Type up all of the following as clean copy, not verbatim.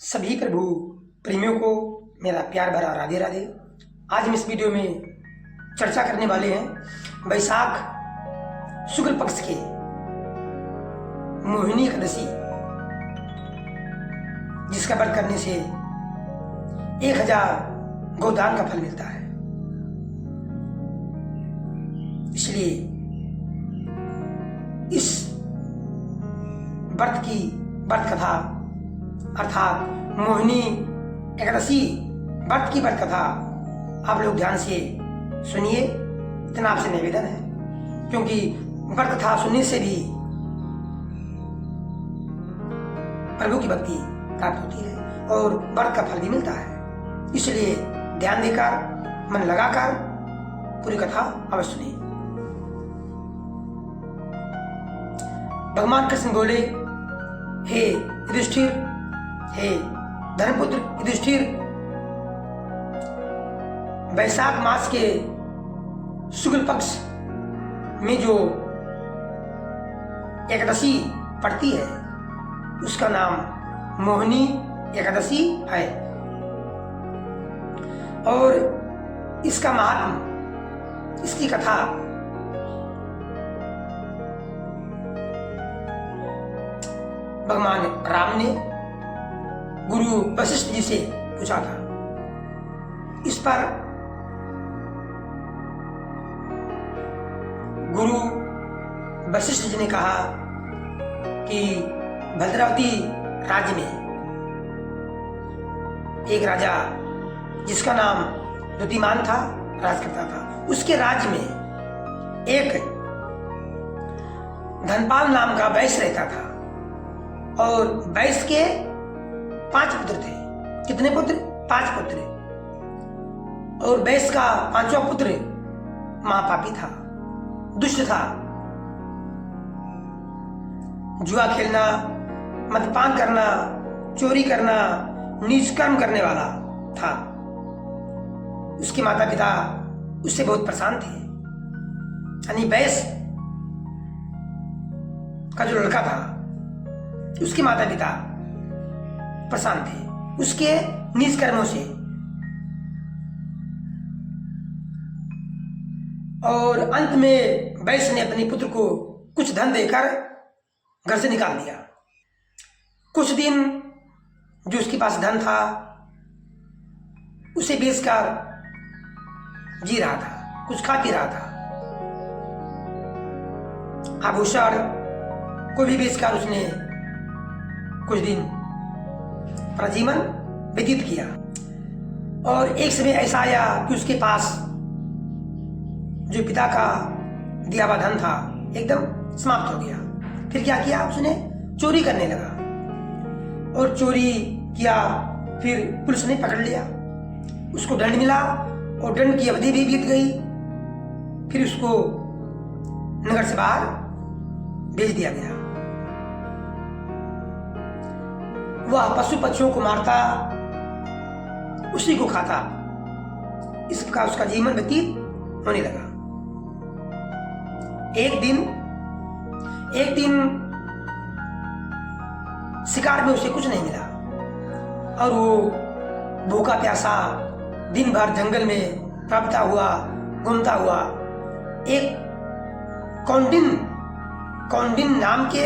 सभी प्रभु प्रेमियों को मेरा प्यार भरा राधे राधे। आज हम इस वीडियो में चर्चा करने वाले हैं वैशाख शुक्ल पक्ष के मोहिनी एकादशी, जिसका व्रत करने से 1000 गोदान का फल मिलता है। इसलिए इस व्रत की व्रत कथा अर्थात मोहिनी एकादशी व्रत की व्रत कथा आप लोग ध्यान से सुनिए, इतना आपसे निवेदन है, क्योंकि व्रत कथा सुनने से भी प्रभु की भक्ति प्राप्त होती है और व्रत का फल भी मिलता है। इसलिए ध्यान देकर मन लगाकर पूरी कथा अवश्य सुनिए। भगवान कृष्ण बोले, हे युधिष्ठिर, हे धर्मपुत्र युधिष्ठिर, वैशाख मास के शुक्ल पक्ष में जो एकादशी पड़ती है उसका नाम मोहिनी एकादशी है और इसका महात्म, इसकी कथा भगवान राम ने गुरु वशिष्ठ जी से पूछा था। इस पर गुरु वशिष्ठ जी ने कहा कि भद्रावती राज्य में एक राजा जिसका नाम द्युतिमान था राज करता था। उसके राज्य में एक धनपाल नाम का वैश्य रहता था और वैश्य के 5 पुत्र थे। कितने पुत्र? 5 पुत्र। और वैश्य का 5वां पुत्र महापापी था, दुष्ट था, जुआ खेलना, मद्यपान करना, चोरी करना, नीच कर्म करने वाला था। उसके माता पिता उससे बहुत परेशान थे। यानी वैश्य का जो लड़का था उसके माता पिता परेशान थे उसके नीच कर्मों से, और अंत में वैश्य ने अपने पुत्र को कुछ धन देकर घर से निकाल दिया। कुछ दिन जो उसके पास धन था उसे बेचकर जी रहा था, कुछ खा पी रहा था। आभूषण को भी बेचकर उसने कुछ दिन अपना जीवन व्यतीत किया। और एक समय ऐसा आया कि उसके पास जो पिता का दिया हुआ धन था एकदम समाप्त हो गया। फिर क्या किया? उसने चोरी करने लगा और चोरी किया। फिर पुलिस ने पकड़ लिया, उसको दंड मिला और दंड की अवधि भी बीत गई। फिर उसको नगर से बाहर भेज दिया गया। वह पशु पक्षियों को मारता, उसी को खाता। इसका उसका जीवन व्यतीत होने लगा। एक दिन शिकार में उसे कुछ नहीं मिला और वो भूखा प्यासा दिन भर जंगल में तड़पता हुआ घूमता हुआ एक कौंडिन नाम के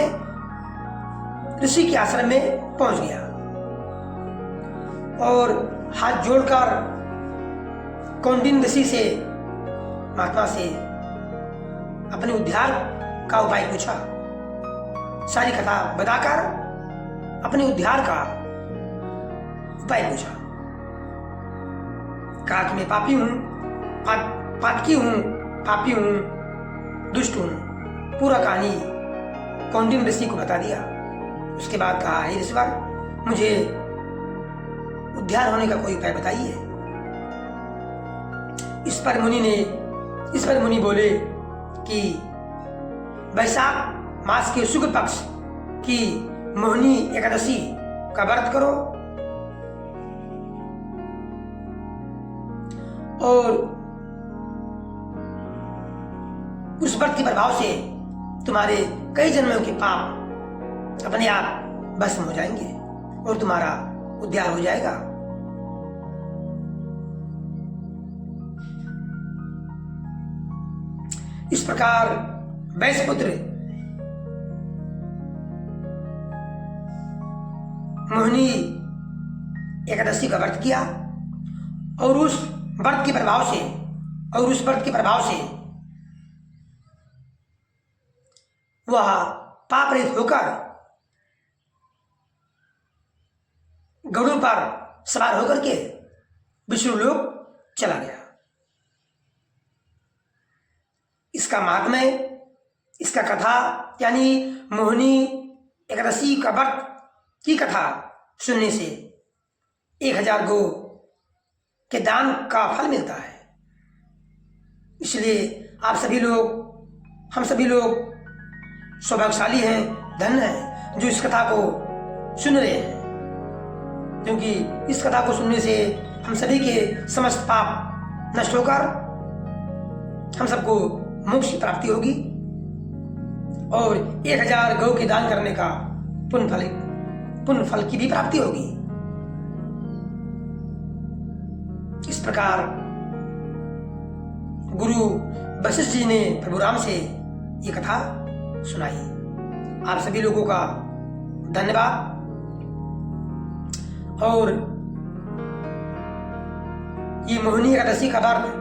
ऋषि के आश्रम में पहुंच गया और हाथ जोड़कर कौंडिन ऋषि से, महात्मा से अपने उद्धार का उपाय पूछा। सारी कथा बताकर अपने उद्धार का उपाय पूछा। कहा कि मैं पापी हूं, पातकी हूं, पापी हूं, दुष्ट हूं। पूरा कहानी कौंडिन ऋषि को बता दिया। उसके बाद कहा, हे ऋषिवर, मुझे उद्धार होने का कोई उपाय बताइए। इस पर मुनि बोले कि वैशाख मास के शुक्ल पक्ष की मोहिनी एकादशी का व्रत करो और उस व्रत के प्रभाव से तुम्हारे कई जन्मों के पाप अपने आप भस्म हो जाएंगे और तुम्हारा उद्धार हो जाएगा। इस प्रकार वैश्यपुत्र मोहिनी एकादशी का व्रत किया और उस व्रत के प्रभाव से वह पाप रहित होकर गरुड़ पर सवार होकर के विष्णु लोक चला गया। इसका महात्म्य, इसका कथा यानी मोहिनी एकादशी का व्रत की कथा सुनने से 1000 गौ के दान का फल मिलता है। इसलिए आप सभी लोग, हम सभी लोग सौभाग्यशाली हैं, धन्य हैं जो इस कथा को सुन रहे हैं, क्योंकि इस कथा को सुनने से हम सभी के समस्त पाप नष्ट होकर हम सबको मोक्ष की प्राप्ति होगी और 1000 गौ के दान करने का पुण्य फल की भी प्राप्ति होगी। इस प्रकार गुरु वशिष्ठ जी ने प्रभु राम से ये कथा सुनाई। आप सभी लोगों का धन्यवाद। और ये मोहिनी एकादशी का व्रत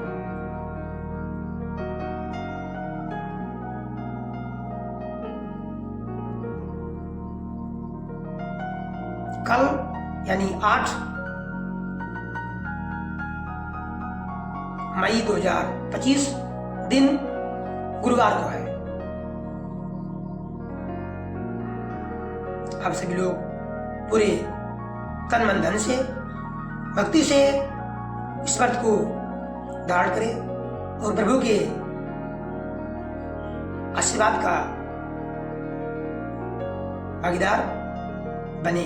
कल यानी 8 मई 2025 दिन गुरुवार को है। आप सभी लोग पूरे तन मन धन से भक्ति से इस व्रत को धारण करें और प्रभु के आशीर्वाद का भागीदार बने,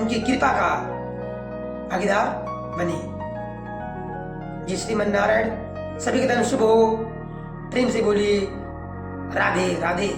उनकी कृपा का भागीदार बने। जी श्रीमन नारायण। सभी का दिन शुभ हो। प्रेम से बोलिए राधे राधे।